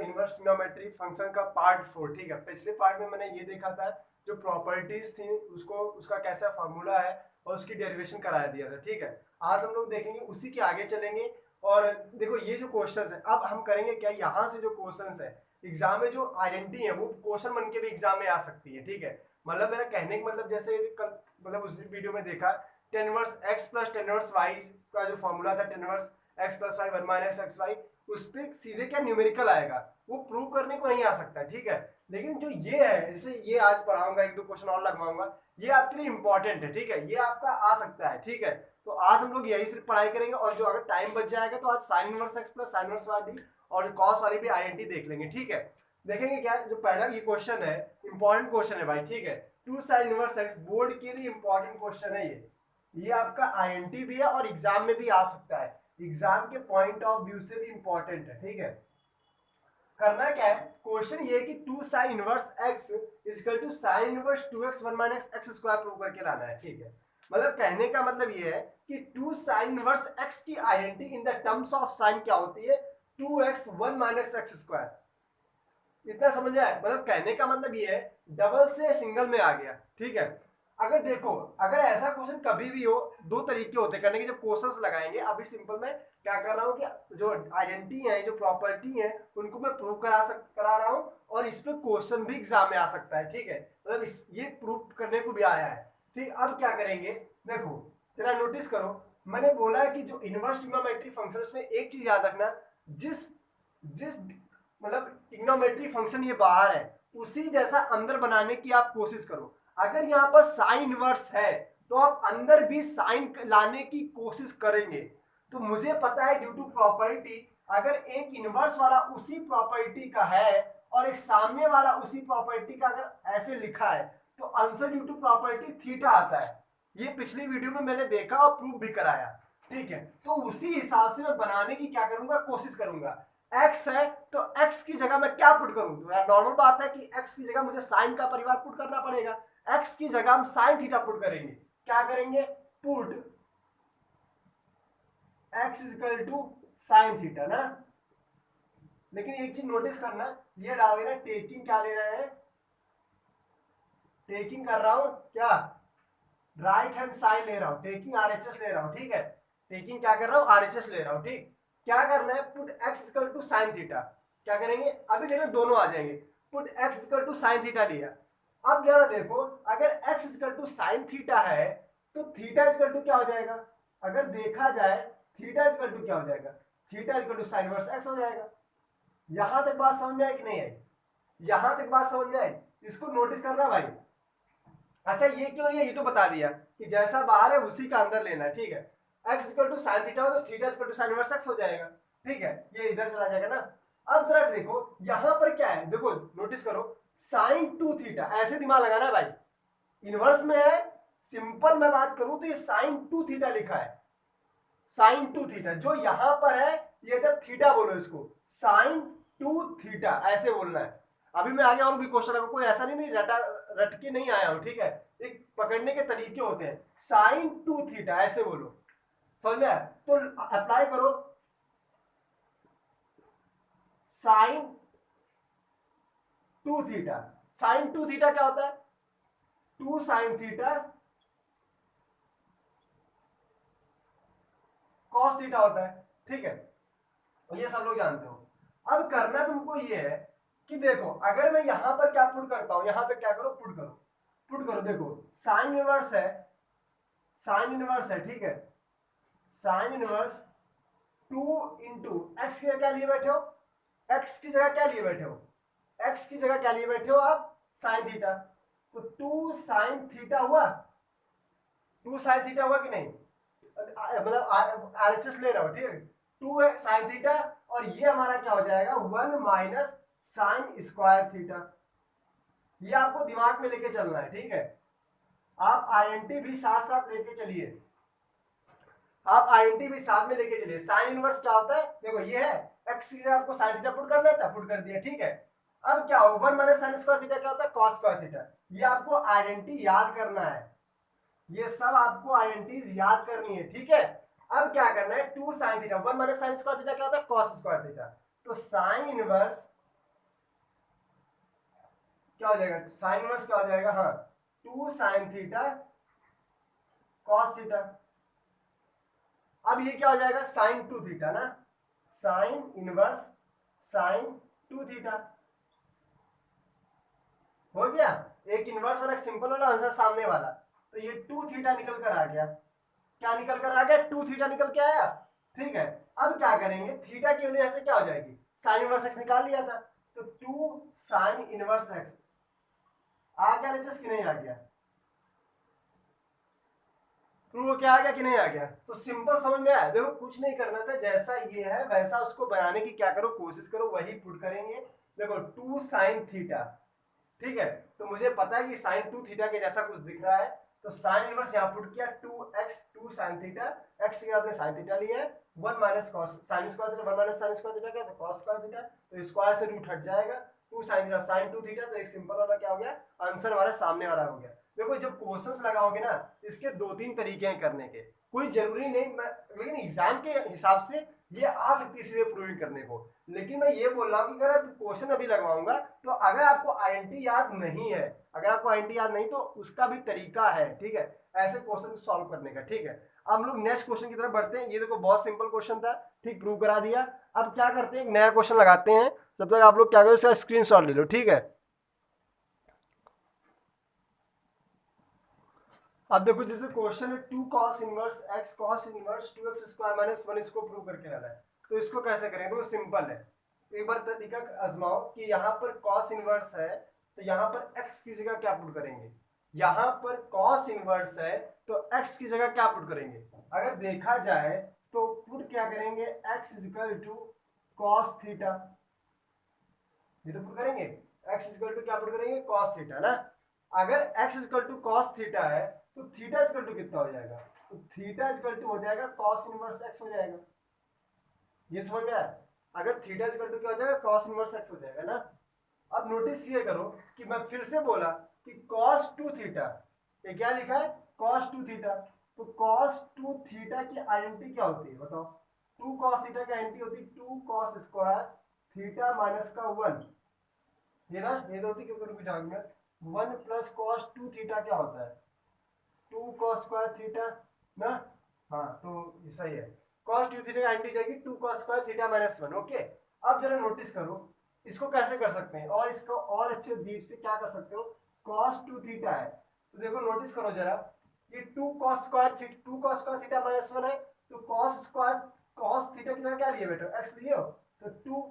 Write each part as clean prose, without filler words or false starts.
Inverse trigonometry function का part 4। ठीक है, पिछले पार्ट में मैंने ये देखा था जो प्रॉपर्टीज थी उसको, उसका कैसा फॉर्मूला है और उसकी डेरिवेशन करा दिया था। ठीक है, आज हम लोग देखेंगे उसी के आगे चलेंगे। और देखो ये जो क्वेश्चन है अब हम करेंगे क्या, यहाँ से जो क्वेश्चन है एग्जाम में जो आइडेंटिटी है वो क्वेश्चन बन के भी एग्जाम में आ सकती है। ठीक है, मतलब मेरा कहने का मतलब जैसे कल मतलब उस वीडियो में देखा tan inverse x plus tan inverse y का जो फॉर्मूला था tan inverse x plus y 1 minus x y, उस पर सीधे क्या न्यूमेरिकल आएगा, वो प्रूव करने को नहीं आ सकता। ठीक है, लेकिन जो ये है जैसे ये आज पढ़ाऊंगा, एक दो क्वेश्चन और लगवाऊंगा, ये आपके लिए इंपॉर्टेंट है। ठीक है, ये आपका आ सकता है। ठीक है, तो आज हम लोग यही सिर्फ पढ़ाई करेंगे और जो अगर टाइम बच जाएगा तो आज sine inverse x plus sine inverse y और कॉस वाली भी आइडेंटिटी देख लेंगे। ठीक है, देखेंगे क्या जो पहला ये क्वेश्चन है, इंपॉर्टेंट क्वेश्चन है भाई। ठीक है, 2 साइन इनवर्स एक्स बोर्ड के लिए इंपॉर्टेंट क्वेश्चन है ये आपका आईएनटी भी है और एग्जाम में भी आ सकता है, एग्जाम के पॉइंट ऑफ व्यू से भी इंपॉर्टेंट है। ठीक है, करना क्या है, क्वेश्चन ये है कि 2 sine inverse x equal to sine inverse 2x 1 minus x square prove करके लाना है। ठीक है, मतलब कहने का मतलब ये है कि 2 साइन इनवर्स x की identity in the terms of sine क्या होती है, 2x 1 माइनस एक्स स्क्वायर। इतना समझ में आया, मतलब कहने का मतलब ये है डबल से सिंगल में आ गया। ठीक है, अगर देखो अगर ऐसा क्वेश्चन कभी भी हो, दो तरीके होते हैं करने के जब क्वेश्चंस लगाएंगे। अभी सिंपल में क्या कर रहा हूँ कि जो आइडेंटिटी है जो प्रॉपर्टी है उनको मैं प्रूव करा रहा हूँ और इस पे क्वेश्चन भी एग्जाम में आ सकता है। ठीक है, मतलब ये प्रूव करने को भी आया है। ठीक, अब क्या करेंगे, देखो जरा नोटिस करो, मैंने बोला है कि जो इनवर्स ट्रिग्नोमेट्री फंक्शन उसमें एक चीज याद रखना, जिस जिस मतलब ट्रिग्नोमेट्री फंक्शन ये बाहर है उसी जैसा अंदर बनाने की आप कोशिश करो। अगर यहाँ पर साइन इनवर्स है तो आप अंदर भी साइन लाने की कोशिश करेंगे। तो मुझे पता है ड्यू टू प्रॉपर्टी, अगर एक इनवर्स वाला उसी प्रॉपर्टी का है और एक सामने वाला उसी प्रॉपर्टी का अगर ऐसे लिखा है तो answer due to property theta आता है। ये पिछली वीडियो में मैंने देखा और प्रूफ भी कराया। ठीक है, तो उसी हिसाब से मैं बनाने की क्या करूंगा, कोशिश करूंगा। x है तो x की जगह मैं क्या पुट करूं, नॉर्मल बात है कि x की जगह मुझे साइन का परिवार पुट करना पड़ेगा। x की जगह हम साइन थीटा पुट करेंगे। क्या करेंगे, put x equal to sine theta ना। लेकिन एक चीज नोटिस करना, ये डाल देना टेकिंग क्या ले रहे हैं, टेकिंग कर रहा हूं क्या, राइट हैंड साइड ले रहा हूं, टेकिंग आरएचएस ले रहा हूं। ठीक है, टेकिंग क्या कर रहा हूं, आरएचएस ले रहा हूं। ठीक, क्या करना है, put x equal to sine theta. क्या करेंगे, अभी देखना दोनों आ जाएंगे। Put x equal to sine theta लिया। अब जरा देखो अगर x equal to sine theta है तो थीटा इक्वल टू क्या हो जाएगा, अगर देखा जाए थीटा इक्वल टू क्या हो जाएगा, theta equal to sine inverse x हो जाएगा। यहां तक बात समझ में आई कि नहीं आई, यहां तक बात समझ में आई, इसको नोटिस करना भाई। अच्छा ये क्यों नहीं है, ये तो बता दिया कि जैसा बाहर है उसी का अंदर लेना है। ठीक है, x equal to sine theta हो तो theta equal to sine inverse x हो जाएगा। ठीक है, ये इधर चला जाएगा ना। अब जरा देखो यहां पर क्या है, देखो नोटिस करो साइन 2 थीटा, ऐसे दिमाग लगाना है भाई, इनवर्स में है, सिंपल मैं बात करूं तो ये साइन 2 थीटा लिखा है, साइन 2 थीटा जो यहां पर है ये इधर थीटा बोलो, इसको साइन 2 थीटा ऐसे बोलना है। अभी मैं आगे और भी क्वेश्चन है, कोई ऐसा नहीं रट के नहीं आया हूं। ठीक है, एक पकड़ने के तरीके होते हैं, साइन 2 थीटा ऐसे बोलो, समझ में आया, तो अप्लाई करो साइन 2 थीटा। साइन 2 थीटा क्या होता है, 2 साइन थीटा कॉस थीटा होता है। ठीक है, ये सब लोग जानते हो। अब करना तुमको ये है कि देखो अगर मैं यहां पर क्या पुट करता हूं, यहां पे क्या करो, पुट करो, पुट करो। देखो साइन इनवर्स है, साइन इनवर्स है। ठीक है, साइन इनवर्स 2 इंटू एक्स की जगह क्या लिए बैठे हो, एक्स की जगह क्या लिए बैठे हो, एक्स की जगह क्या लिए बैठे हो आप, साइन थीटा। तो 2 साइन थीटा हुआ, 2 साइन थीटा हुआ कि नहीं, मतलब आरएचएस ले रहा हूं। ठीक है, 2 है साइन थीटा और ये हमारा क्या हो जाएगा 1 माइनस साइन स्क्वायर थीटा। ये आपको दिमाग में लेके चलना है। ठीक है, आप आईएनटी भी साथ साथ लेके चलिए, आप आईएनटी भी साथ में लेके चलिए। साइन इनवर्स क्या होता है, देखो ये है एक्स की जगह आपको साइन थीटा पुट करना था, पुट कर दिया। ठीक है, अब क्या हो 1 माइनस साइन स्क्वायर थीटा क्या होता है, कॉस स्क्वायर थीटा। ये आपको आइडेंटिटी याद करना है, ये सब आपको आइडेंटिटीज याद करनी है। ठीक है, अब क्या करना है, 2 sine theta 1 minus sign square theta क्या होता है, कॉस स्क्वायर थीटा। तो साइन इनवर्स क्या हो जाएगा, साइन इनवर्स क्या हो जाएगा, हाँ 2 साइन थीटा कॉस थीटा। अब ये क्या हो जाएगा, साइन 2 थीटा ना, साइन इनवर्स साइन 2 थीटा हो गया। एक इनवर्स वाला, एक सिंपल वाला, आंसर सामने वाला। तो ये 2 थीटा निकल कर आ गया। क्या निकल कर आ गया, 2 थीटा निकल के आया। ठीक है, अब क्या करेंगे, थीटा की वजह से क्या हो जाएगी, साइन इनवर्स एक्स निकाल लिया था, तो 2 साइन इनवर्स एक्स आ गया नीचे कि नहीं आ गया, ट्रू क्या आ गया कि नहीं आ गया। तो सिंपल समझ में आया। देखो कुछ नहीं करना था, जैसा ये है वैसा उसको बनाने की क्या करो, कोशिश करो, वही पुट करेंगे। देखो 2 साइन थीटा, ठीक है, तो मुझे पता है कि साइन 2 थीटा के जैसा कुछ दिख रहा है, तो साइन इनवर्स यहाँ पुट किया 2x 2 साइन थीटा, x के आपने साइन थीटा लिया है, 1 minus cos sine square theta, 1 minus sign square theta क्या है, कॉस स्क्वायर थीटा, तो स्क्वायर से रूट हट जाएगा, 2 साइन थीटा साइन 2 थीटा, तो एक सिंपल वाला क्या हो गया, आंसर हमारा सामने वाला हो गया। देखो जब क्वेश्चंस लगाओगे ना, इसके 2-3 तरीके हैं करने के, कोई जरूरी नहीं, लेकिन एग्जाम के हिसाब से ये आ सकती है सीधे प्रूविंग करने को। लेकिन मैं ये बोल रहा हूँ कि अगर आप क्वेश्चन अभी लगवाऊंगा, तो अगर आपको आईएनटी याद नहीं है, अगर आपको आईएनटी याद नहीं, तो उसका भी तरीका है, ठीक है, ऐसे क्वेश्चन सॉल्व करने का। ठीक है, अब हम लोग नेक्स्ट क्वेश्चन की तरफ बढ़ते हैं। ये देखो बहुत सिंपल क्वेश्चन था, ठीक, प्रूव करा दिया। अब क्या करते हैं, एक नया क्वेश्चन लगाते हैं, तब तक आप लोग क्या करो, इसका स्क्रीनशॉट ले लो, ठीक है। अब देखो जैसे क्वेश्चन है 2 cos inverse x cos inverse 2x square minus 1, इसको प्रूव करके लाना है। तो इसको कैसे करेंगे, तो सिंपल है, एक बार तरीका आजमाओ कि यहाँ पर cos इनवर्स है, तो यहाँ पर x की जगह क्या पुट करेंगे, यहाँ पर cos इनवर्स है तो x की जगह क्या पुट करेंगे। अगर देखा जाए तो पुट क्या करेंगे, x equal to cos theta, ये तो पुट करेंगे, x इक्वल टू क्या पुट करेंगे, cos थीटा ना। अगर x equal to cos theta है, तो थीटा इक्वल टू कितना हो जाएगा, तो थीटा इक्वल टू हो जाएगा कॉस इनवर्स x हो जाएगा। ये समझ में आया, अगर थीटा इक्वल टू क्या हो जाएगा, कॉस इनवर्स x हो जाएगा ना। अब नोटिस ये करो कि मैं फिर से बोला कि cos 2 थीटा, ये क्या लिखा है, cos 2 थीटा, तो cos 2 थीटा की आइडेंटिटी क्या होती है बताओ, 2 cos थीटा की आइडेंटिटी होती है 2 cos स्क्वायर थीटा माइनस का 1, ये ना, ये तो होती है, क्योंकि रुक जाओ, 1 प्लस cos 2 थीटा क्या होता है, 2 cos स्क्वायर थीटा ना। हाँ तो ये सही है, cos 2 थीटा आंटी जाएगी 2 cos square theta minus 1। Okay, अब जरा नोटिस करो इसको कैसे कर सकते हैं, और इसको और अच्छे डीप से क्या कर सकते हो, cos 2 थीटा है, तो देखो नोटिस करो जरा, ये 2 cos स्क्वायर थीटा माइनस 1 है, तो cos स्क्वायर cos थीटा की जगह क्या लिए बेटा, x लिए हो, तो 2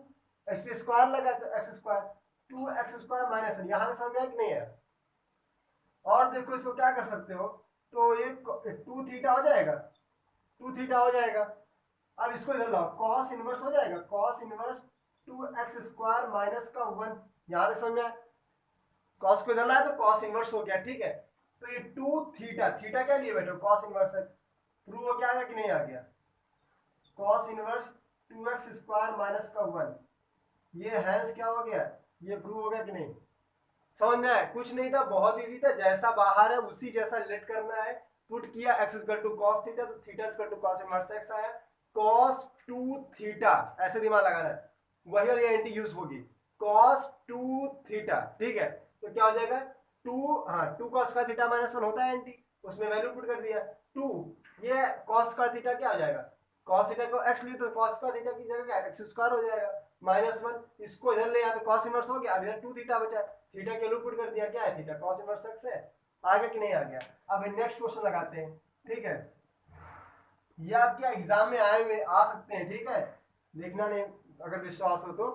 x पे स्क्वायर लगा तो x square 2x square minus 1, यहां से समझ आया कि नहीं है। और देखो इसको क्या कर सकते हो, तो ये 2 थीटा हो जाएगा, 2 थीटा हो जाएगा। अब इसको इधर लाओ, cos इनवर्स हो जाएगा, cos inverse 2x square minus का 1, यहां से समझ में आया, cos को इधर लाया तो cos इनवर्स हो गया, ठीक है। तो ये 2 थीटा, थीटा क्या लिए बेटो, cos इनवर्स है, प्रूव हो गया कि नहीं आ गया, cos inverse 2x square minus का 1, ये हैंस क्या हो गया, ये प्रूव हो गया कि नहीं, समझ में आया। कुछ नहीं था, बहुत इजी था, जैसा बाहर है उसी जैसा रिलेट करना है। पुट किया x equal to cos theta, तो theta equal to cos inverse x आया, cos 2 थीटा, ऐसे दिमाग लगाना है, वही वाली एंटी यूज होगी, cos 2 थीटा, ठीक है। तो क्या हो जाएगा 2, हाँ 2 cos का थीटा माइनस 1 होता है एंटी, उसमें वैल्यू पुट कर दिया 2, ये cos का थीटा क्या हो जाएगा, cos थीटा को x लिए तो cos का थीटा की जगह क्या x स्क्वायर हो जाएगा माइनस 1, इसको इधर ले आया तो cos इनवर्स हो गया, अब इधर 2 थीटा बचा, थीटा के वैल्यू पुट कर दिया, क्या है थीटा cos इनवर्स x है, आ गया कि नहीं आ गया। अब नेक्स्ट क्वेश्चन लगाते हैं, ठीक है, ये आपके एग्जाम में आए हुए आ सकते हैं, ठीक है, देखना नहीं अगर विश्वास हो तो,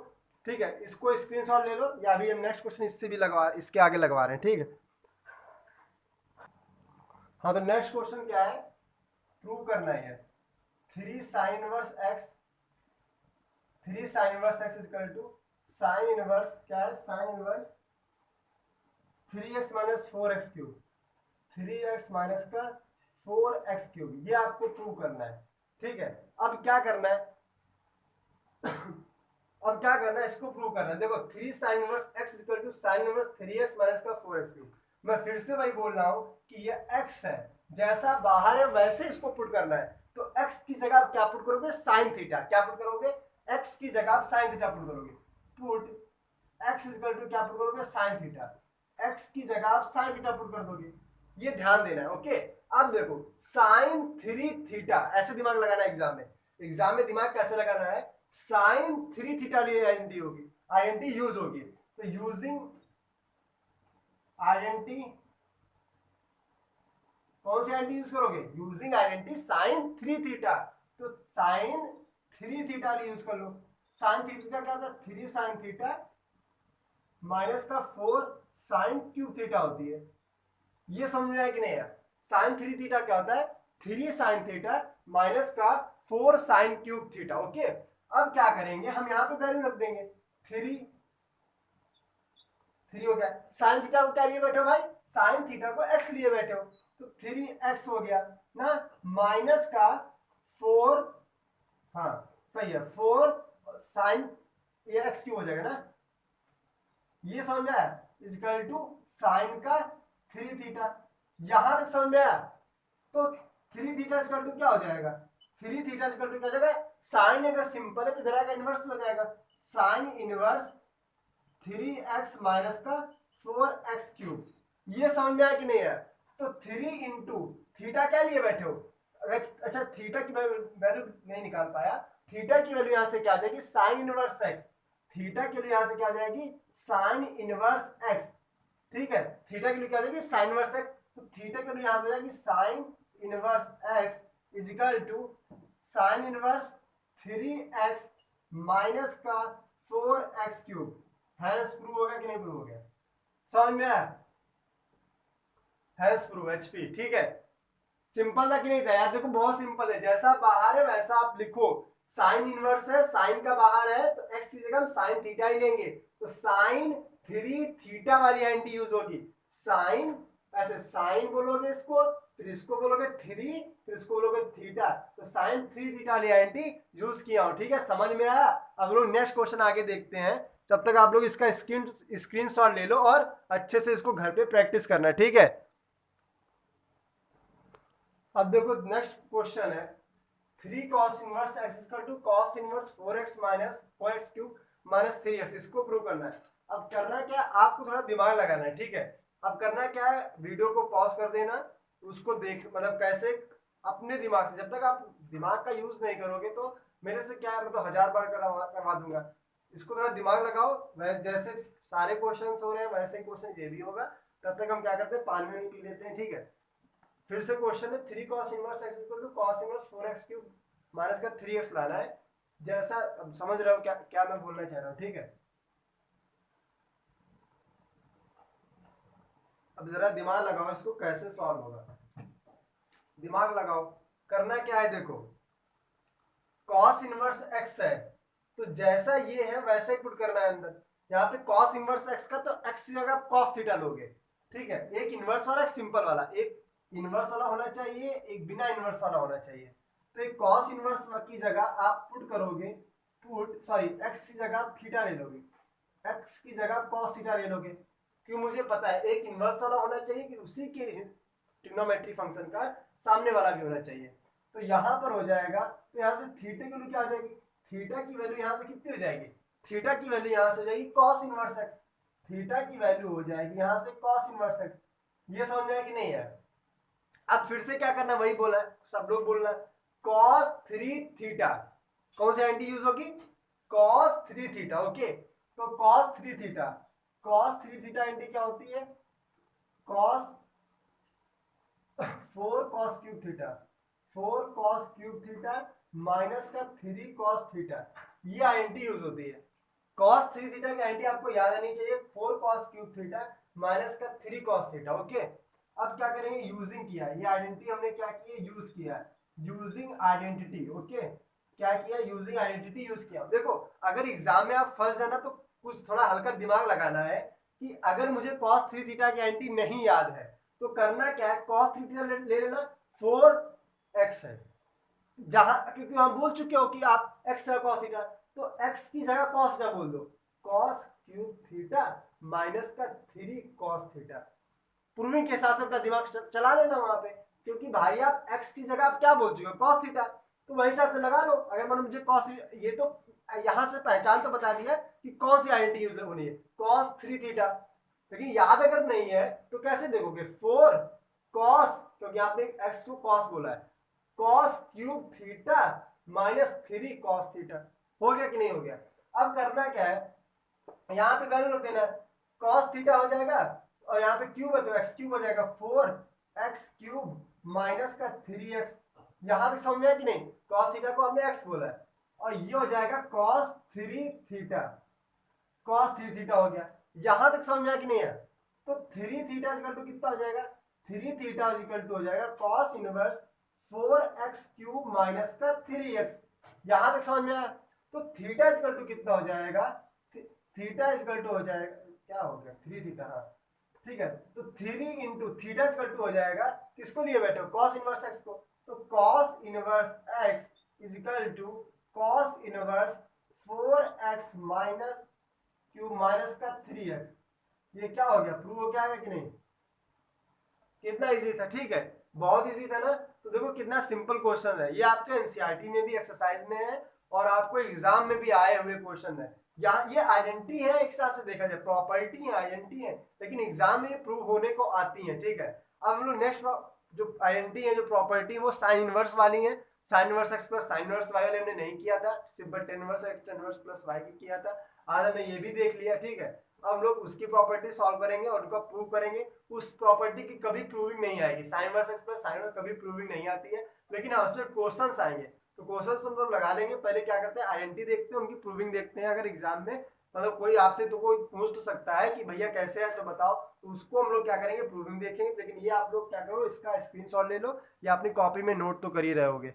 ठीक है, इसको स्क्रीनशॉट ले लो, या अभी हम नेक्स्ट क्वेश्चन इससे भी लगवा, इसके आगे लगवा रहे हैं, ठीक है। हाँ तो नेक्स्ट क्वेश्चन क्या है, प्रूव करना है 3 sine inverse x, 3 sine inverse x equal to sine inverse क्या है, sine inverse 3x minus 4x cube, 3x minus का 4x क्यूब, ये आपको प्रूव करना है, ठीक है। अब क्या करना है अब क्या करना है, इसको प्रूव करना है। देखो 3 sine inverse x equal to sine inverse 3x minus का 4x क्यूब, मैं फिर से वही बोल रहा हूं कि ये x है, जैसा बाहर है वैसे इसको पुट करना है, तो x की जगह आप क्या पुट करोगे, साइन थीटा, क्या पुट करोगे, x की जगह आप साइन थीटा पुट करोगे, पुट x इक्वल टू क्या पुट करोगे, साइन थीटा। x की जगह आप साइन थीटा पुट कर दोगे, ये ध्यान देना है। ओके, अब देखो साइन 3 थीटा, ऐसे दिमाग लगाना है एग्जाम में। एग्जाम में दिमाग कैसे लगाना है, साइन 3 थीटा लिए आइडेंटिटी होगी, आइडेंटिटी यूज होगी। तो यूजिंग आइडेंटिटी, कौन सी आइडेंटिटी यूज करोगे, यूजिंग आइडेंटिटी साइन 3 थीटा। तो साइन 3 थीटा यूज कर लो। साइन 3 थीटा क्या होता है, 3 साइन थीटा माइनस का 4 साइन क्यूब थीटा होती है। ये समझ में आया कि नहीं यार, साइन 3 थीटा क्या होता है, 3 साइन थीटा माइनस का 4 साइन क्यूब थीटा। ओके, अब क्या करेंगे, हम यहाँ पे वैल्यू रख देंगे, 3 हो गया। साइन थीटा को क्या लिए बैठे हो भाई, साइन थीटा को एक्स लिए बैठे हो, तो 3x हो गया ना, माइनस का 4, हाँ सही है, 4 साइन, ये एक्स क्यूब हो जाएगा ना, ये समझ में आया, इक्वल टू साइन का 3 थीटा। यहां तक समझ में आया, तो 3 थीटा इक्वल टू क्या हो जाएगा, 3 थीटा इक्वल टू क्या हो जाएगा, साइन अगर सिंपल है तो इधर आएगा इनवर्स में हो जाएगा, साइन इनवर्स 3x माइनस का 4x क्यूब। ये समझ में आया कि नहीं है, तो 3 इंटू थीटा क्या लिए बैठे हो, अच्छा थीटा की वैल्यू नहीं निकाल पाया, थीटा की वैल्यू यहां से क्या आ जाएगी, साइन इनवर्स एक्स, थीटा के लिए यहां से क्या आ जाएगी, साइन इनवर्स एक्स। ठीक है, थीटा के लिए क्या आ जाएगी, साइन इनवर्स एक्स, तो थीटा के लिए यहां पे जाएगी sine inverse x equal to sine inverse 3x minus का 4x क्यूब। हैंस प्रूव हो गया कि नहीं प्रूव हो गया, समझ में आया, हैंस प्रूव HP। ठीक है, सिंपल था कि नहीं था यार, देखो बहुत सिंपल है, जैसा बाहर है वैसा आप लिखो। साइन इनवर्स है, साइन का बाहर है, तो एक्स की जगह हम साइन थीटा ही लेंगे, तो साइन 3 थीटा वाली आइडेंटिटी यूज होगी। साइन, ऐसे साइन बोलोगे इसको, फिर इसको बोलोगे 3, फिर इसको बोलोगे थीटा, तो साइन 3 थीटा वाली आइडेंटिटी यूज किया हूं। ठीक है, समझ में आया। अब लोग नेक्स्ट क्वेश्चन आगे देखते हैं, तब तक आप लोग इसका स्क्रीनशॉट ले लो और अच्छे से इसको घर पे प्रैक्टिस करना, ठीक है। अब देखो नेक्स्ट क्वेश्चन है, 3 cos inverse x equal to cos inverse 4x minus 4x cube minus 3x, इसको प्रूव करना है। अब करना क्या है, आपको थोड़ा दिमाग लगाना है, ठीक है। अब करना क्या है, वीडियो को पॉज कर देना, उसको देख, मतलब कैसे अपने दिमाग से, जब तक आप दिमाग का यूज नहीं करोगे तो मेरे से क्या है, मतलब 1000 बार करवा दूंगा। इसको थोड़ा दिमाग लगाओ, जैसे सारे क्वेश्चन हो रहे हैं वैसे ही क्वेश्चन ये भी होगा। तब तक हम क्या करते हैं, पानी में पी लेते हैं, ठीक है। फिर से क्वेश्चन है, 3 cos inverse x equal to cos inverse 4x cube minus का 3x लाना है। जैसा, अब समझ रहे हो क्या क्या मैं बोलना चाह रहा हूँ, ठीक है। अब जरा दिमाग लगाओ, इसको कैसे सॉल्व होगा, दिमाग लगाओ। करना क्या है, देखो cos इनवर्स x है, तो जैसा ये है वैसा ही पुट करना है अंदर। यहाँ पे cos इनवर्स x का, तो x की जगह आप cos थीटा लोगे, ठीक है। एक इनवर्स वाला, एक सिंपल वाला, एक इनवर्स वाला होना चाहिए, एक बिना इनवर्स वाला होना चाहिए। तो एक cos इनवर्स की जगह आप पुट करोगे, x की जगह आप थीटा ले लोगे, x की जगह cos थीटा ले लोगे। क्यों, मुझे पता है एक इनवर्स वाला होना चाहिए कि उसी के ट्रिग्नोमेट्री फंक्शन का सामने वाला भी होना चाहिए। तो यहाँ पर हो जाएगा, तो यहाँ से थीटा की वैल्यू क्या आ जाएगी, थीटा की वैल्यू यहाँ से कितनी हो जाएगी, थीटा की वैल्यू यहाँ से हो जाएगी cos इनवर्स x, थीटा की वैल्यू हो जाएगी यहाँ से cos इनवर्स x। ये समझ में आया कि नहीं है। अब फिर से क्या करना, वही बोला है, सब लोग बोलना, cos 3 थीटा, कौन सी आइडेंटिटी यूज होगी, cos 3 थीटा। ओके, तो cos 3 theta, cos 3 theta identity क्या होती है, cos 4 cos cube theta, 4 cos cube theta minus का 3 cos थीटा, ये आइडेंटिटी यूज होती है। cos 3 थीटा की आइडेंटिटी आपको याद आनी चाहिए, 4 cos क्यूब थीटा माइनस का 3 cos थीटा। ओके, अब क्या करेंगे, यूजिंग किया, ये आइडेंटिटी हमने क्या की है, यूज किया, यूजिंग आइडेंटिटी। ओके, क्या किया, यूजिंग आइडेंटिटी यूज किया। देखो अगर एग्जाम में आप फंस जाना तो कुछ थोड़ा हल्का दिमाग लगाना है, कि अगर मुझे cos 3 थीटा की आइडेंटिटी नहीं याद है तो करना क्या है, cos 3 थीटा ले लेना, 4x है, जहां क्योंकि हम बोल चुके हो कि आप x है cos थीटा, तो x की जगह cos थीटा बोल दो, cos क्यूब थीटा माइनस का 3 cos थीटा। प्रूविंग के हिसाब से अपना दिमाग चला लेना वहां पे, क्योंकि भाई आप x की जगह आप क्या बोल चुके हो, cos थीटा, तो वही हिसाब से लगा लो। अगर मान मुझे cos, ये तो यहाँ से पहचान तो बता दिया कि कौन सी आइडेंटिटी यूज होनी है, cos 3 थीटा। लेकिन याद अगर नहीं है तो कैसे देखोगे, 4 cos, क्योंकि आपने x को cos बोला है, cos cube theta minus 3 cos theta. हो गया कि नहीं हो गया? अब करना क्या है, यहाँ पे वैल्यू रख देना है, cos थीटा हो जाएगा और यहाँ पे क्यूब है तो x क्यूब हो जाएगा 4x क्यूब माइनस का 3x। यहां तक समझ में आया कि नहीं? cos थीटा को हमने x बोला है और ये हो जाएगा cos 3 थीटा, cos 3 थीटा हो गया। यहां तक समझ में आया कि नहीं है? तो 3 थीटा इक्वल टू कितना हो जाएगा, 3 थीटा इक्वल टू हो जाएगा cos inverse 4x cube minus का 3x। यहां तक समझ में आया? तो थीटा इक्वल टू कितना हो जाएगा, थीटा इक्वल टू हो जाएगा, क्या हो गया 3 थीटा, हाँ ठीक है। तो 3 इंटू थीटा इक्वल टू हो जाएगा, किसको लिए बैठे हो, cos इनवर्स x को। तो cos inverse x is equal to cos inverse 4x minus cube minus का 3x। ये क्या हो गया, प्रूव हो गया है कि नहीं? कितना इजी था, ठीक है, बहुत इजी था ना। तो देखो कितना सिंपल क्वेश्चन है, ये आपके एनसीईआरटी में भी एक्सरसाइज में है और आपको एग्जाम में भी आए हुए क्वेश्चन है। यहाँ ये आइडेंटिटी है, एक हिसाब से देखा जाए प्रॉपर्टी है, आइडेंटिटी है, लेकिन एग्जाम में प्रूव होने को आती है, ठीक है। अब हम लोग नेक्स्ट जो आइडेंटिटी है, जो प्रॉपर्टी, वो साइन इनवर्स वाली है। Sine inverse x plus sine inverse y वाले हमने नहीं किया था, simple tan inverse x tan inverse plus y की किया था, आज हमने ये भी देख लिया, ठीक है। अब हम लोग उसकी प्रॉपर्टी सॉल्व करेंगे और उनका प्रूव करेंगे। उस प्रॉपर्टी की कभी प्रूविंग नहीं आएगी, sign inverse x plus sine inverse कभी प्रूविंग नहीं आती है, लेकिन हाँ उसमें क्वेश्चंस आएंगे। तो क्वेश्चंस हम लोग लगा लेंगे, पहले क्या करते हैं आइडेंटिटी देखते हैं, उनकी प्रूविंग देखते हैं। अगर एग्जाम में मतलब कोई आपसे तो कोई पूछ तो सकता है कि भैया कैसे है तो बताओ, तो उसको हम लोग क्या करेंगे, प्रूविंग देखेंगे। लेकिन ये आप लोग क्या करो, इसका स्क्रीनशॉट ले लो या अपनी कॉपी में नोट तो कर ही रहोगे।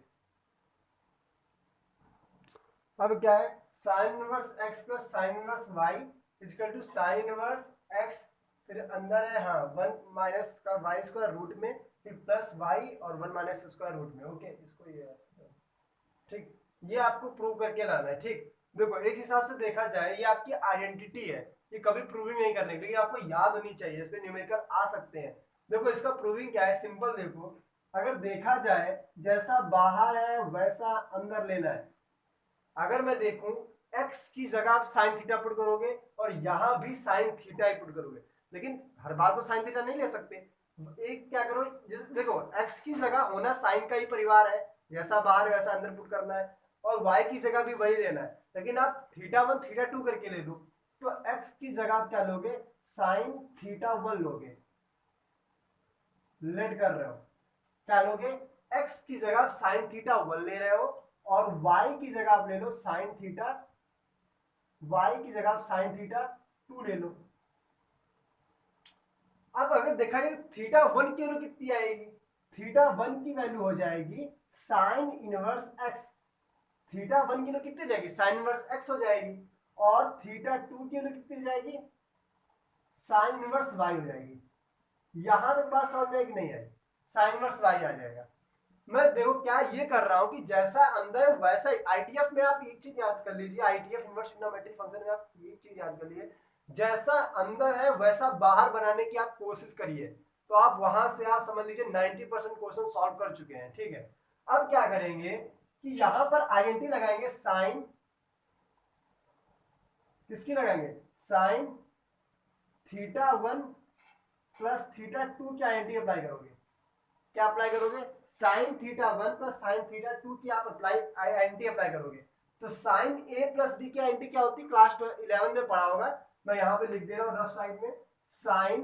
अब क्या है, sine inverse x plus sine inverse y equal to sine inverse x, फिर अंदर है हाँ 1 माइनस का वाई स्क्वायर रूट में, फिर प्लस वाई और 1 माइनस स्क्वायर रूट में। ओके, इसको ये ठीक, ये आपको प्रूव करके लाना है, ठीक। देखो एक हिसाब से देखा जाए ये आपकी आइडेंटिटी है, ये कभी प्रूविंग नहीं करने की, लेकिन आपको याद होनी चाहिए, इस पे न्यूमेरिकल आ सकते हैं। देखो इसका प्रूविंग क्या है, सिंपल देखो, अगर देखा जाए जैसा बाहर है वैसा अंदर लेना है। अगर मैं देखूं x की जगह आप साइन थीटा पुट करोगे और यहां भी साइन थीटा ही पुट करोगे, लेकिन हर बार तो साइन थीटा नहीं ले सकते। एक क्या करो, देखो x की जगह होना साइन का ही परिवार है, जैसा बाहर वैसा अंदर पुट करना है, और y की जगह भी वही लेना है, लेकिन आप थीटा 1 थीटा 2 करके ले लो। तो x की जगह आप क्या लोगे, साइन थीटा 1 लोगे, लेट कर रहे हो, क्या लोगे, x की जगह आप साइन थीटा 1 ले रहे हो और y की जगह आप ले लो साइन थीटा, y की जगह आप साइन थीटा 2 ले लो। अब अगर देखा जाए थीटा 1 की वैल्यू कितनी आएगी, थीटा 1 की वैल्यू हो जाएगी साइन इनवर्स x। थीटा 1 की वैल्यू कितनी जाएगी, साइन इनवर्स x हो जाएगी, और थीटा 2 की वैल्यू कितनी जाएगी, साइन इनवर्स y हो जाएगी। यहां तक बात समझ में आई कि नहीं आई, साइन इनवर्स y आ जाएगा। मैं देखो क्या ये कर रहा हूं कि जैसा अंदर वैसा, आईटीएफ में आप एक चीज याद कर लीजिए, आईटीएफ इनवर्स ट्रिग्नोमेट्रिक फंक्शन में आप एक चीज याद कर लीजिए, जैसा अंदर है वैसा बाहर बनाने की आप कोशिश करिए, तो आप वहां से आप समझ लीजिए 90% क्वेश्चन सॉल्व कर चुके हैं, ठीक है। अब क्या करेंगे कि यहां पर आइडेंटिटी लगाएंगे, साइन किसकी लगाएंगे, साइन थीटा 1 प्लस थीटा 2 की आइडेंटिटी अप्लाई करोगे। क्या अप्लाई करोगे, sign theta 1 plus sine theta 2 की आप आइडेंटिटी अप्लाई करोगे। तो साइन ए प्लस बी की आइडेंटिटी क्या होती है, क्लास 11 में पढ़ा होगा, मैं यहां पे लिख दे रहा हूं रफ साइड में। साइन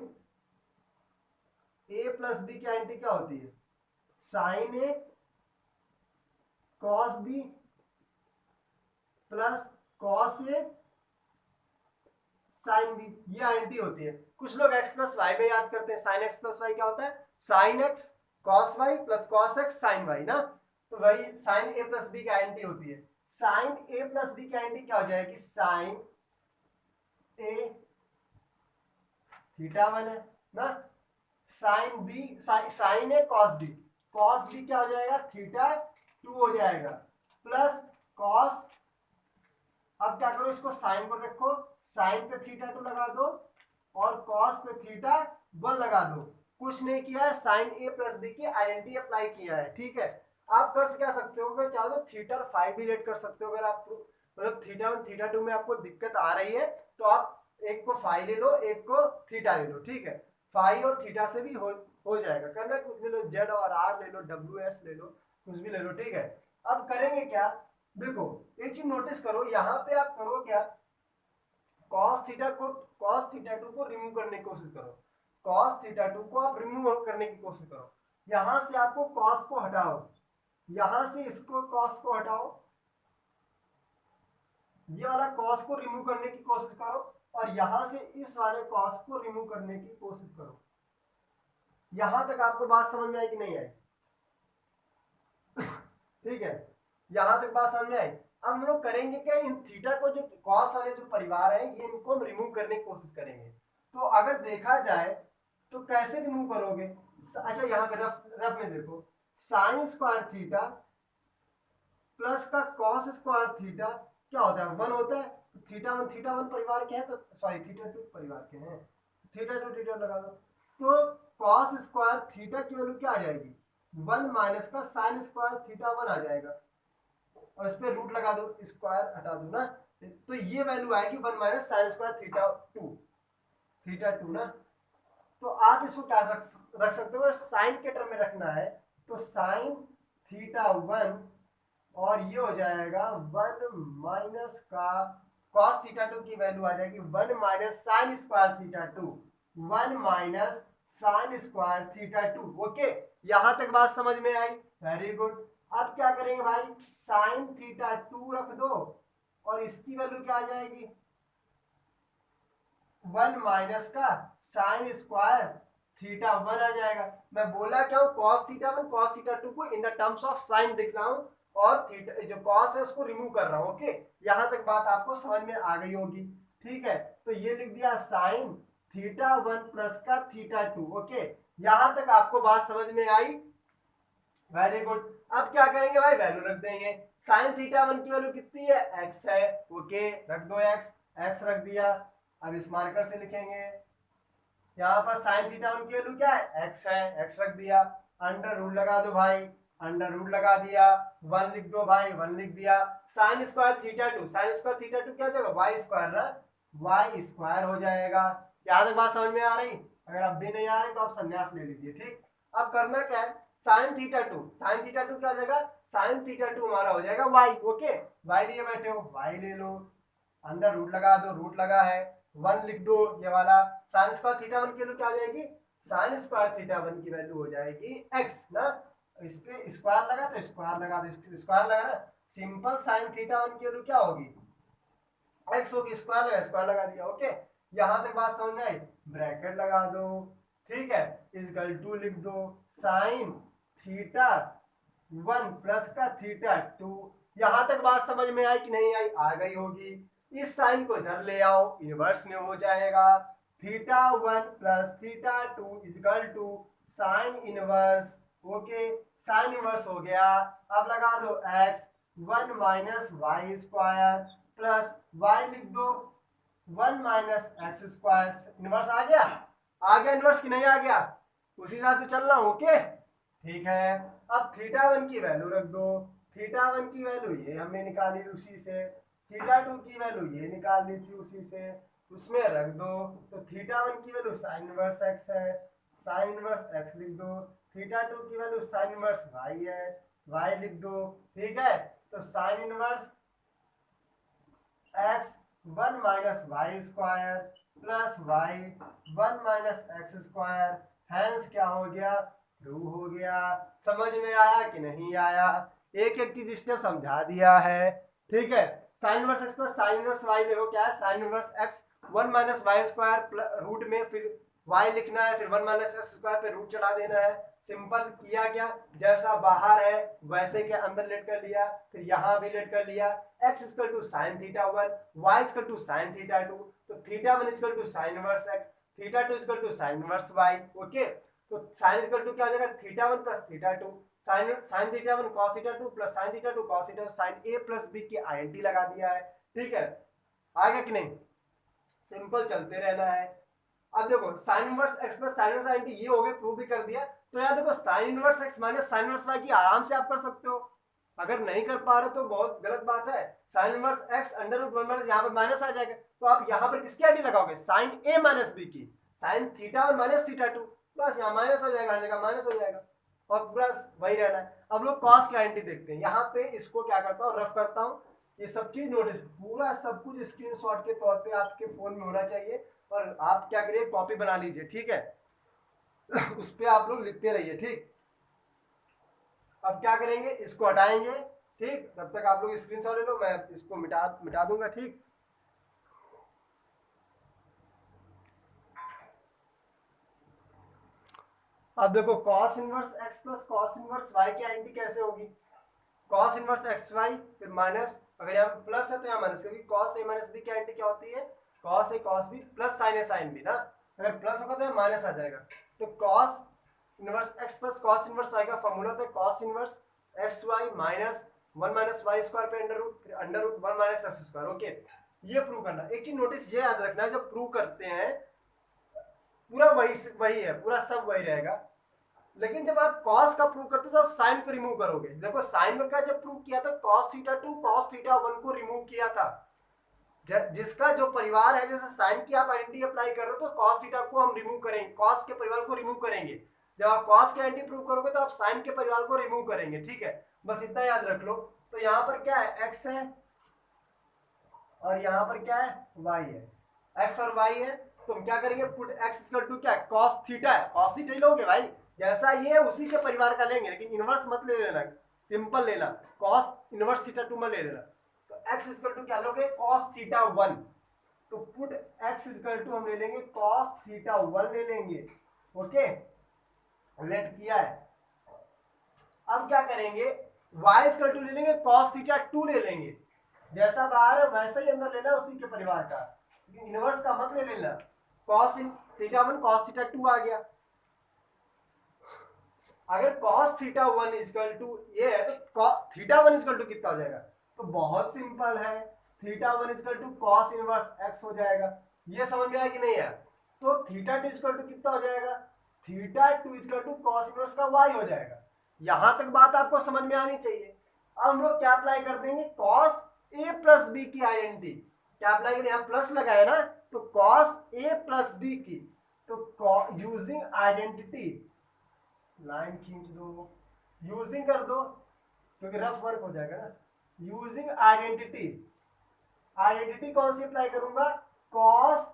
ए प्लस बी की आइडेंटिटी क्या होती है, sine a cos B plus cos A sine B, ये आइडेंटिटी होती है। कुछ लोग x प्लस वाई में याद करते हैं, साइन एक्स प्लस वाई क्या होता है, sine x cos y plus cos x sine y ना, तो वही साइन ए प्लस बी की आइडेंटिटी होती है। साइन ए प्लस बी की आइडेंटिटी क्या हो जाएगी, साइन ए थीटा 1 है ना, sine b sine a cos b क्या हो जाएगा, थीटा 2 हो जाएगा, प्लस कॉस, अब क्या करो इसको साइन को रखो, साइन पे थीटा 2 लगा दो और कॉस पे थीटा 1 लगा दो। कुछ नहीं किया है, साइन ए प्लस बी की आइडेंटिटी अप्लाई किया है, ठीक है। आप कर क्या सकते हो, अगर चाहो तो थीटा और फाई भी लेट कर सकते हो, अगर आप मतलब थीटा 1 थीटा 2 में आपको दिक्कत आ रही है तो आप एक को फाई ले लो, एक को थीटा ले लो, ठीक है। फाई और थीटा से भी हो जाएगा, करना कुछ भी लो, जेड और आर ले लो, डब्ल्यू एस ले लो, कुछ भी ले लो, ठीक है। अब करेंगे क्या, देखो एक चीज नोटिस करो, यहाँ पे आप करो क्या, cos थीटा को cos थीटा 2 को रिमूव करने की कोशिश करो, cos थीटा 2 को आप रिमूव करने की कोशिश करो। यहां से आपको cos को हटाओ, यहां से इसको cos को हटाओ, ये वाला cos को रिमूव करने की कोशिश करो, और यहां से इस वाले cos को रिमूव करने की कोशिश करो। यहां तक आपको बात समझ में आई कि नहीं आई? ठीक है, यहां तक बात समझ में आई। अब हम लोग करेंगे क्या, इन थीटा को जो कॉस वाले जो परिवार है ये इनको हम रिमूव करने की कोशिश करेंगे। तो अगर देखा जाए तो कैसे रिमूव करोगे, अच्छा यहाँ पे रफ रफ में देखो, साइन स्क्वायर थीटा प्लस का कॉस स्क्वायर थीटा क्या होता है, 1 होता है। थीटा वन परिवार के हैं, तो सॉरी थीटा 2 परिवार के हैं, थीटा 2 थीटा लगा दो, तो कॉस स्क्वायर थीटा की वैल्यू क्या आ जाएगी, 1 माइनस का साइन स्क्वायर थीटा 1 आ जाएगा, और इस पे रूट लगा दो, स्क्वायर हटा दो ना, तो ये वैल्यू आएगी 1 माइनस साइन स्क्वायर थीटा 2 ना। तो आप इसको क्या रख सकते हो, साइन के टर्म में रखना है तो साइन थीटा 1, और ये हो जाएगा 1 माइनस का कॉस थीटा 2 की वैल्यू आ जाएगी 1 minus sign square theta 2, 1 minus sign square theta 2। Okay, यहां तक बात समझ में आई, वेरी गुड। अब क्या करेंगे भाई, साइन थीटा 2 रख दो, और इसकी वैल्यू क्या आ जाएगी, 1 माइनस का साइन स्क्वायर थीटा 1 आ जाएगा। मैं बोला क्या हूँ, cos थीटा 1 cos थीटा 2 को in the terms of sine दिख रहा हूँ, और थीटा जो cos है उसको रिमूव कर रहा हूँ। ओके, यहां तक बात आपको समझ में आ गई होगी, ठीक है। तो ये लिख दिया साइन थीटा 1 प्लस का थीटा 2। ओके, यहां तक आपको बात समझ में आई, वेरी गुड। अब क्या करेंगे भाई, वैल्यू रख देंगे, साइन थीटा 1 की वैल्यू कितनी है, x है। ओके, रख दो x रख दिया। अब इस मार्कर से लिखेंगे, यहाँ पर साइन थीटा 1 की वैल्यू क्या है, x है, x रख दिया। अंडर रूट लगा दो भाई, अंडर रूट लगा दिया, 1 लिख दो भाई, 1 लिख दिया। Sign square theta 2, sign square theta 2 क्या हो जाएगा, y स्क्वायर ना, y स्क्वायर हो जाएगा। यहाँ तक बात समझ में आ रही, अगर आप भी नहीं आ रहे तो आप संन्यास ले लीजिए, ठीक। अब करना क्या है, साइन थीटा 2, साइन थीटा 2 क्या हो जाएगा, साइन थीटा 2 हमारा हो जाएगा y। ओके, y लिए बैठे हो, y ले लो, अंदर रूट लगा दो, रूट लगा है, 1 लिख दो ये वाला। साइन स्क्वायर थीटा 1 की वैल्यू क्या हो जाएगी, साइन स्क्वायर थीटा 1 की वैल्यू हो जाएगी x ना, इस पे स्क्वायर लगा तो स्क्वायर लगा दो, स्क्वायर लगा ना, सिंपल साइन थीटा 1 की वैल्यू क्या होगी, x होगी, स्क्वायर लगा दिया। ओके, यहां तक बात समझ में आई, ब्रैकेट लगा दो, ठीक है, इक्वल टू लिख दो साइन थीटा 1 प्लस का थीटा 2। यहां तक बात समझ में आई कि नहीं आई, आ गई होगी। इस साइन को इधर ले आओ, इनवर्स में हो जाएगा, theta 1 plus theta 2 equal to sine inverse. Okay, sine inverse हो गया। अब लगा दो x, 1 minus y square plus y लिख दो 1 माइनस एक्स स्क्वायर। इनवर्स आ गया, इनवर्स की नहीं आ गया, उसी हिसाब से चल रहा हूं। ओके, ठीक है। अब थीटा 1 की वैल्यू रख दो, थीटा 1 की वैल्यू ये हमने निकाली उसी से, थीटा 2 की वैल्यू ये निकाल ली थी उसी से, उसमें रख दो। तो थीटा 1 की वैल्यू साइन इनवर्स x है, साइन इनवर्स x लिख दो। थीटा 2 की वैल्यू साइन इनवर्स y है, y लिख दो, ठीक है। तो sine inverse x 1 minus y square plus y 1 minus x square, hence क्या हो गया, ट्रू हो गया। समझ में आया कि नहीं आया, एक एक चीज स्टेप समझा दिया है, ठीक है। Sine inverse x plus sine inverse y, देखो क्या है, sine inverse x 1 minus y square root में फिर y लिखना है, फिर 1 माइनस एक्स स्क्वायर पे रूट चढ़ा देना है। सिंपल किया क्या, जैसा बाहर है वैसे के अंदर लेट कर लिया, फिर यहाँ भी लेट कर लिया। x equal to sine theta 1, y equal to sine theta 2, तो theta 1 equal to sine inverse x, theta 2 equal to sine inverse y। Okay, तो साइन इक्वल टू क्या हो जाएगा, theta 1 plus theta 2, sine theta 1 cos theta 2 plus sine theta 2 cos theta, sine a plus b की आईएनटी लगा दिया है, ठीक है। आ गया कि नहीं, सिंपल चलते रहना है। अब देखो sine inverse x plus sine inverse INT ये हो गए, प्रूव भी कर दिया। तो यार देखो sine inverse x minus sine inverse y की आराम से आप कर सकते हो, अगर नहीं कर पा रहे तो बहुत गलत बात है। Sine inverse x under root one minus, यहाँ पर माइनस आ जाएगा, तो आप यहाँ पर किसकी आईडी लगाओगे, साइन ए माइनस बी की, sign theta one minus theta two, बस यहाँ माइनस हो जाएगा, हर जगह माइनस हो जाएगा और पूरा वही रहना है। अब लोग कॉस की आइडेंटिटी देखते हैं, यहाँ पे इसको क्या करता हूँ, रफ करता हूँ, ये सब चीज नोटिस, पूरा सब कुछ स्क्रीनशॉट के तौर पे आपके फोन में होना चाहिए, और आप क्या करिए, कॉपी बना लीजिए, ठीक है। उस पर आप लोग लिखते रहिए, ठीक। अब क्या करेंगे, इसको हटाएंगे, ठीक, तब तक आप लोग स्क्रीनशॉट ले लो, मैं इसको मिटा दूंगा, ठीक। अब देखो cos inverse x plus cos inverse y की आइडेंटिटी कैसे होगी, cos इनवर्स एक्स वाई फिर माइनस, अगर यहाँ प्लस है तो यहाँ माइनस, क्योंकि cos a माइनस बी की आइडेंटिटी क्या होती है, cos a cos b plus sin a sin b ना, अगर प्लस होगा तो माइनस आ जाएगा। तो cos inverse x plus cos inverse y का फॉर्मूला होता है cos inverse x y minus one minus y square पे under root one minus x square, okay. ये प्रूव करना, एक चीज नोटिस ये याद रखना है, जब प्रूव करते हैं पूरा वही है, पूरा सब वही रहेगा, लेकिन जब आप cos का प्रूव करते हो तो आप साइन को रिमूव करोगे। देखो साइन में का जब प्रूव किया था cos theta to cos theta one को रिमूव किया था, जिसका जो परिवार है, जैसे साइन की आप आइडेंटिटी अप्लाई कर रहे हो तो cos थीटा को हम रिमूव करेंगे, cos के परिवार को रिमूव करेंगे, जब आप cos की आइडेंटिटी प्रूव करोगे तो आप साइन के परिवार को रिमूव करेंगे, ठीक है, बस इतना याद रख लो। तो यहाँ पर क्या है, x है और यहाँ पर क्या है, y है, x और y है, तो हम क्या करेंगे, पुट x इक्वल टू क्या है, cos थीटा है, cos थीटा ही लोगे भाई, जैसा ये उसी के परिवार का लेंगे, लेकिन इनवर्स मत ले लेना, सिंपल लेना, cos इनवर्स थीटा टू मत ले लेना। तो x इक्वल टू क्या लोगे, cos थीटा वन, तो पुट x इक्वल टू हम ले लेंगे cos थीटा वन ले लेंगे, ओके, लेट किया है। अब क्या करेंगे, y इक्वल टू ले लेंगे cos थीटा टू ले लेंगे, जैसा बाहर है वैसा ही अंदर लेना, उसी के परिवार का, इनवर्स का मत ले लेना, cos theta one cos theta two आ गया। अगर cos theta one equal to ये है तो थीटा वन इक्वल टू कितना हो जाएगा, तो बहुत सिंपल है, theta one equal to cos inverse x हो जाएगा, ये समझ में आया कि नहीं आया। तो थीटा टू इक्वल टू कितना हो जाएगा, theta two equal to cos inverse का y हो जाएगा। यहां तक बात आपको समझ में आनी चाहिए। अब हम लोग क्या अप्लाई कर देंगे, cos a प्लस बी की आइडेंटिटी क्या अप्लाई करें, यहाँ प्लस लगाए ना, तो cos a प्लस बी की, तो यूजिंग आइडेंटिटी, लाइन खींच दो, यूजिंग कर दो क्योंकि रफ वर्क हो जाएगा ना, यूजिंग आइडेंटिटी, आइडेंटिटी कौन सी अप्लाई करूंगा, cos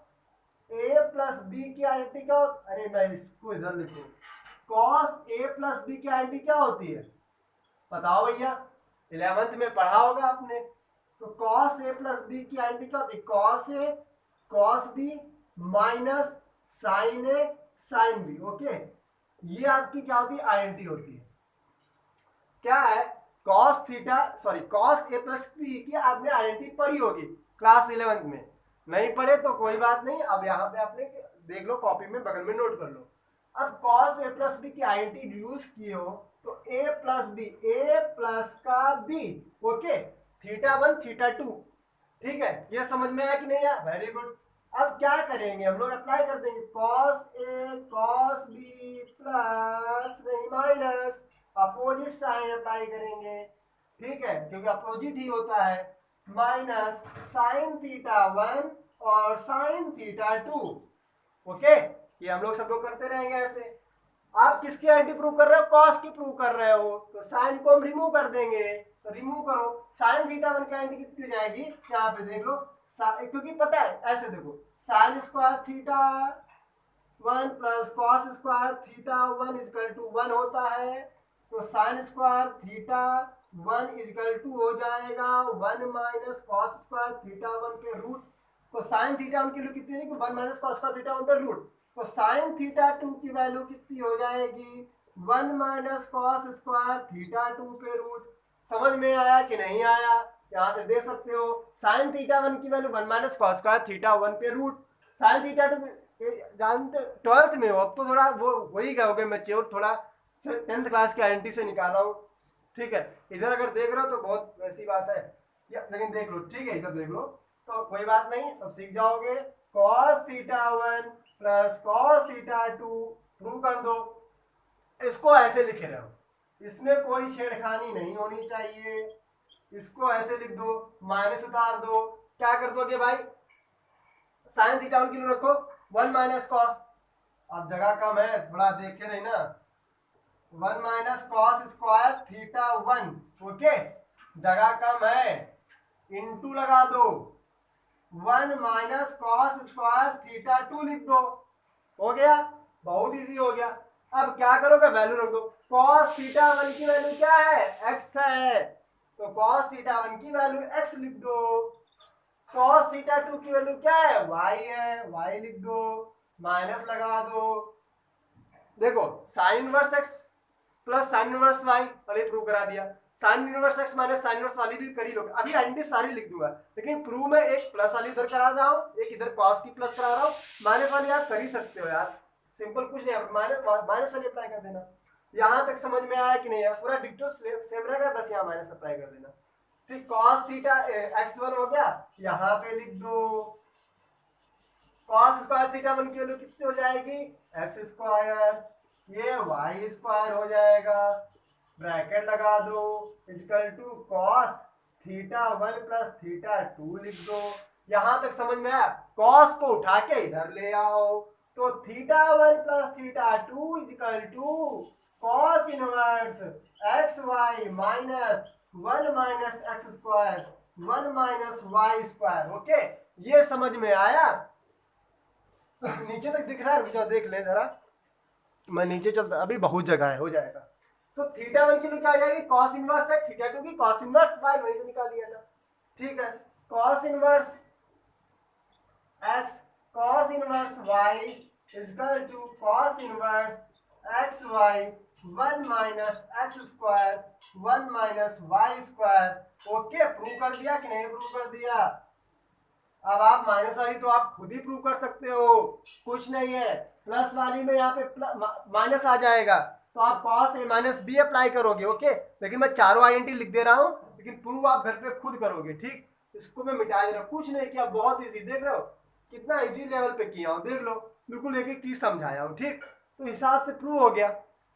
a प्लस बी की आइडेंटिटी क्या, अरे मैं इसको इधर लिखूं, cos a प्लस बी की आइडेंटिटी क्या होती है, बताओ भैया, 11th में पढ़ा होगा आपने। तो cos a प्लस बी की आइडेंटिटी क्या होती है, cos a cos b minus sin a sin b, okay, ये आपकी क्या होती है, आइडेंटिटी होती है, क्या है, cos theta sorry cos a plus b की आपने आइडेंटिटी पढ़ी होगी क्लास 11th में, नहीं पढ़े तो कोई बात नहीं, अब यहाँ पे आपने देख लो, कॉपी में बगल में नोट कर लो। अब cos a प्लस बी की आइडेंटिटी यूज किए हो तो a plus b, a plus का b, okay, theta one theta two, ठीक है, ये समझ में आया कि नहीं आया, वेरी गुड। अब क्या करेंगे, हम लोग अप्लाई कर देंगे cos a cos b plus नहीं माइनस, अपोजिट साइन अप्लाई करेंगे, ठीक है, क्योंकि अपोजिट ही होता है, माइनस साइन थीटा वन और साइन थीटा टू, ओके, ये हम लोग सब लोग करते रहेंगे ऐसे। आप किसकी आइडेंटिटी प्रूव कर रहे हो, cos की प्रूव कर रहे हो, तो साइन को हम रिमूव कर देंगे, तो रिमूव करो, साइन थीटा वन की आइडेंटिटी कितनी हो जाएगी, यहाँ पे देख लो, क्योंकि पता है ऐसे देखो, sine square theta one plus cos square theta one equal to one होता है, तो sine square theta one equal to हो जाएगा one minus cos square theta one के रूट, तो साइन थीटा वन की वैल्यू कितनी होगी, one minus cos square theta one पे रूट, तो साइन थीटा टू की वैल्यू कितनी हो जाएगी, one minus cos square theta two पे रूट। समझ में आया कि नहीं आया, यहाँ से देख सकते हो, साइन थीटा वन की value one minus cos square theta one पे रूट, साइन थीटा टू जानते 12th में हो, अब तो थोड़ा वो वही गए मैच्योर, थोड़ा 10th क्लास की आइडेंटिटी से निकाला हूँ, ठीक है, इधर अगर देख रहे हो तो बहुत वैसी बात है, लेकिन देख लो, ठीक है, इधर देख लो तो कोई बात नहीं, सब सीख जाओगे। cos theta one plus cos theta to prove कर दो, इसको ऐसे लिखे रहो, इसमें कोई छेड़खानी नहीं होनी चाहिए। इसको ऐसे लिख दो, माइनस उतार दो, क्या कर दोगे भाई, साइन थीटा वन किलो रखो, 1 माइनस कॉस, अब जगह कम है थोड़ा देखे रही ना, 1 minus cos square theta one, okay, जगह कम है, इंटू लगा दो 1 minus cos square theta two लिख दो, हो गया, बहुत इजी हो गया। अब क्या करोगे, वैल्यू रख दो, कॉस थीटा वन की वैल्यू क्या है, एक्स है, तो कॉस थीटा वन की वैल्यू एक्स लिख दो, कॉस थीटा टू की वैल्यू क्या है, वाई है, वाई लिख दो, माइनस लगा दो, देखो sine inverse x plus sine inverse y, अरे प्रूव करा दिया, sine inverse x minus sine inverse वाली भी कर ही लोगे, अभी आइडेंटिटी सारी लिख दूंगा, लेकिन प्रूव में एक प्लस वाली उधर करा रहा हूँ, एक इधर कॉस की प्लस करा रहा हूँ, माइनस वाली आप कर ही सकते हो यार, सिंपल कुछ नहीं, माइनस माइनस वाली अप्लाई कर देना। यहाँ तक समझ में आया कि नहीं है, पूरा डिक्टो सेम रहेगा, बस यहाँ माइनस अप्लाई कर देना। फिर कॉस थीटा x1 हो गया, यहाँ पे लिख दो कॉस स्क्वायर थीटा वन की वैल्यू कितनी हो जाएगी, एक्स स्क्वायर, ये वाई स्क्वायर हो जाएगा, ब्रैकेट लगा दो, equal to cos theta one plus theta two लिख दो। यहां तक समझ में आया, कॉस को उठा के इधर ले आओ, तो theta one plus theta two equal to cos inverse x y minus 1 minus x square 1 minus y square, okay, ये समझ में आया। नीचे तक दिख रहा है, रुक जाओ देख ले जरा, मैं नीचे चलता, अभी बहुत जगह है, हो जाएगा। तो थीटा वन की क्या आ जाएगी, कॉस इनवर्स है, थीटा टू की कॉस इनवर्स वाई, वहीं से निकाल दिया था, ठीक है, cos inverse x cos inverse y equal to cos inverse x y 1 minus x square 1 minus y square, okay, prove कर दिया कि नहीं प्रूव कर दिया। अब आप माइनस वाली तो आप खुद ही प्रूव कर सकते हो, कुछ नहीं है, प्लस वाली में यहाँ पे माइनस आ जाएगा, तो आप cos A minus B apply करोगे, ओके, लेकिन मैं चारों आइडेंटिटी लिख दे रहा हूँ, लेकिन प्रूव आप घर पे खुद करोगे, ठीक, इसको मैं मिटा दे रहा हूँ, कुछ नहीं किया, बहुत इजी, देख रहे हो कितना इजी लेवल पे किया हूँ, देख लो, बिल्कुल एक एक चीज समझाया हूँ, ठीक, तो हिसाब से प्रूव हो गया,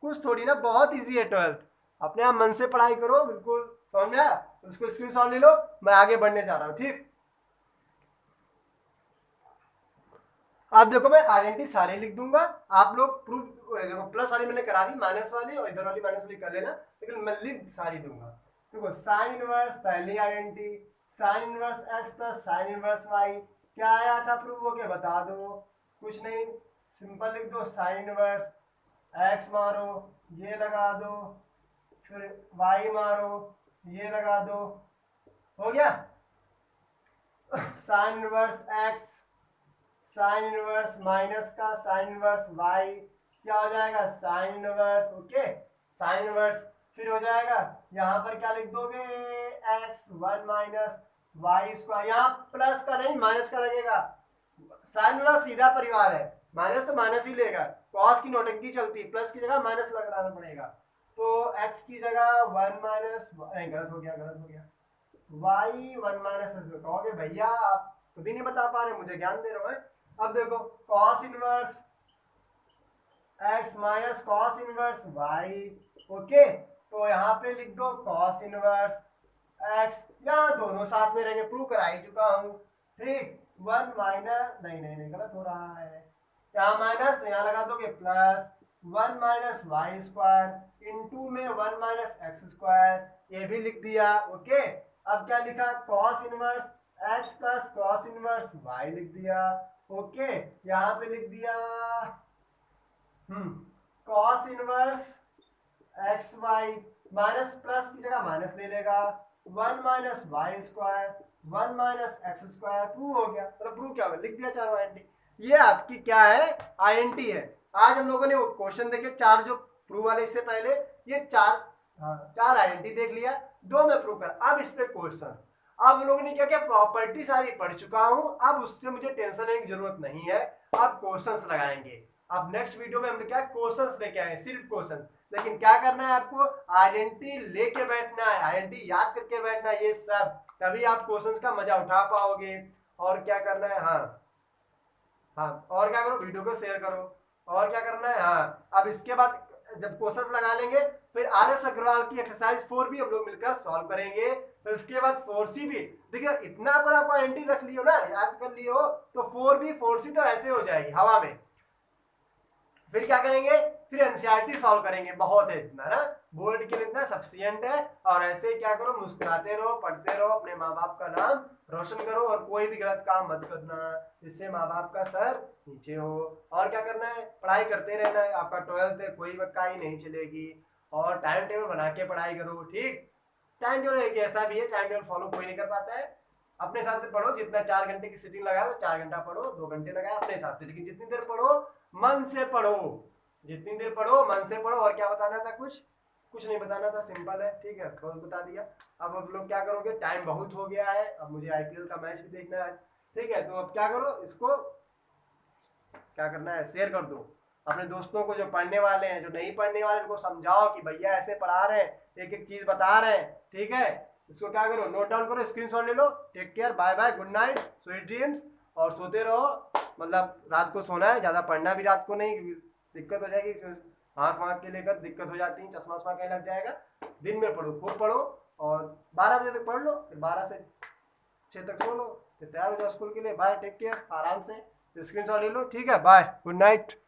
कुछ थोड़ी ना, बहुत ईजी है 12th, अपने आप मन से पढ़ाई करो, बिल्कुल समझ में आया, उसको स्क्रीनशॉट ले लो, मैं आगे बढ़ने जा रहा हूँ, ठीक। अब देखो मैं आइडेंटिटी सारे लिख दूंगा, आप लोग प्रूफ देखो, प्लस वाली मैंने करा दी, माइनस वाली और इधर वाली माइनस वाली कर लेना, लेकिन मैं लिख सारी दूंगा। देखो साइन इनवर्स पहली identity, sine inverse x plus sine inverse y, क्या आया था प्रूफ हो गया, बता दो, कुछ नहीं, सिंपल लिख दो, साइन इनवर्स एक्स मारो, ये लगा दो, फिर वाई मारो, ये लगा दो, हो गया, sign inverse x sine inverse minus का साइन इनवर्स वाई, क्या हो जाएगा, sign inverse, okay, sine inverse, फिर हो जाएगा यहाँ पर क्या लिख दोगे, एक्स 1 माइनस वाई स्क्वायर, यहाँ प्लस का नहीं माइनस का लगेगा, साइन वाला सीधा परिवार है, माइनस तो माइनस ही लेगा, कॉस की नोटंकी चलती है, प्लस की जगह माइनस लगाना पड़ेगा, तो एक्स की जगह 1 माइनस, नहीं गलत हो गया, गलत हो गया, वाई 1 माइनस, कहोगे भैया आप खुद ही नहीं बता पा रहे, मुझे ज्ञान दे रहे हो। अब देखो cos inverse x minus cos inverse y, okay, तो यहाँ पे लिख दो cos इनवर्स x, यहाँ दोनों साथ में रहेंगे, प्रूव करा ही चुका हूँ, ठीक, 1 माइनस, नहीं नहीं नहीं गलत हो रहा है, यहाँ माइनस तो यहाँ लगा दोगे plus 1 minus y square into में 1 माइनस एक्स स्क्वायर, ये भी लिख दिया, ओके। अब क्या लिखा, cos inverse x plus cos inverse y लिख दिया, ओके, यहाँ पे लिख दिया cos inverse x y, minus plus की जगह माइनस ले लेगा, 1 minus y square 1 minus x square, prove हो गया, मतलब प्रूव क्या हो गया, लिख दिया चारों आइडेंटिटी, ये आपकी क्या है, आइडेंटिटी है। आज हम लोगों ने वो क्वेश्चन देखे चार जो प्रूव वाले, इससे पहले ये चार आइडेंटिटी देख लिया, दो में प्रूव कर, अब इस पे क्वेश्चन, अब हम लोगों ने क्या क्या प्रॉपर्टी सारी पढ़ चुका हूं, अब उससे मुझे टेंशन लेने की जरूरत नहीं है, अब क्वेश्चंस लगाएंगे, अब नेक्स्ट वीडियो में हमने क्या क्वेश्चंस लेके आए, सिर्फ क्वेश्चन, लेकिन क्या करना है आपको, आइडेंटिटी लेके बैठना है, आइडेंटिटी याद करके बैठना है, ये सब तभी आप क्वेश्चंस का मजा उठा पाओगे। और क्या करना है, हाँ और क्या करो, वीडियो को शेयर करो, और क्या करना है, हाँ अब इसके बाद जब क्वेश्चंस लगा लेंगे फिर RS अग्रवाल की एक्सरसाइज 4 भी हम लोग मिलकर सॉल्व करेंगे। फिर उसके बाद 4C भी, देखिए इतना पर आप पॉइंट रख लियो ना, याद कर लियो, तो 4C तो ऐसे हो जाएगी हवा में। फिर क्या करेंगे, फिर एनसीईआरटी सॉल्व करेंगे, बहुत है इतना ना, बोर्ड के लिए इतना सफिशिएंट है। और ऐसे क्या करो, मुस्कुराते रहो, पढ़ते रहो, अपने माँ बाप का नाम रोशन करो और कोई भी गलत काम मत करना जिससे माँ बाप का सर नीचे हो। और क्या करना है, पढ़ाई करते रहना है, आपका 12th है, कोई बक्काई नहीं चलेगी। और टाइम टेबल बना के पढ़ाई करो, ठीक। टाइम टेबल एक ऐसा भी है, टाइम टेबल फॉलो कोई नहीं कर पाता है। अपने हिसाब से पढ़ो, जितना 4 घंटे की सिटिंग लगाए तो 4 घंटा पढ़ो, 2 घंटे लगाए अपने हिसाब से, लेकिन जितनी देर पढ़ो मन से पढ़ो, जितनी देर पढ़ो मन से पढ़ो। और क्या बताना था, कुछ नहीं बताना था, सिंपल है, ठीक है, बहुत बता दिया। अब आप लोग क्या करोगे, टाइम बहुत हो गया है, अब मुझे IPL का मैच भी देखना है, ठीक है। तो अब क्या करो, इसको क्या करना है, शेयर कर दो अपने दोस्तों को, जो पढ़ने वाले हैं, जो नहीं पढ़ने वाले उनको समझाओ कि भैया ऐसे पढ़ा रहे हैं, एक एक चीज बता रहे हैं, ठीक है। इसको क्या करो, नोट डाउन करो, स्क्रीनशॉट ले लो। Take care, bye bye, good night, sweet dreams. और सोते रहो, मतलब रात को सोना है, ज्यादा पढ़ना भी रात को नहीं, दिक्कत हो जाएगी, आँख वाँख के लेकर दिक्कत हो जाती है, चश्मा वश्मा कहीं लग जाएगा। दिन में पढ़ो, खूब पढ़ो, और 12 बजे तक पढ़ लो, फिर 12 से 6 तक सो लो, फिर तैयार हो जाओ स्कूल के लिए। बाय, टेक केयर, आराम से स्क्रीनशॉट ले लो, ठीक है, बाय, गुड नाइट।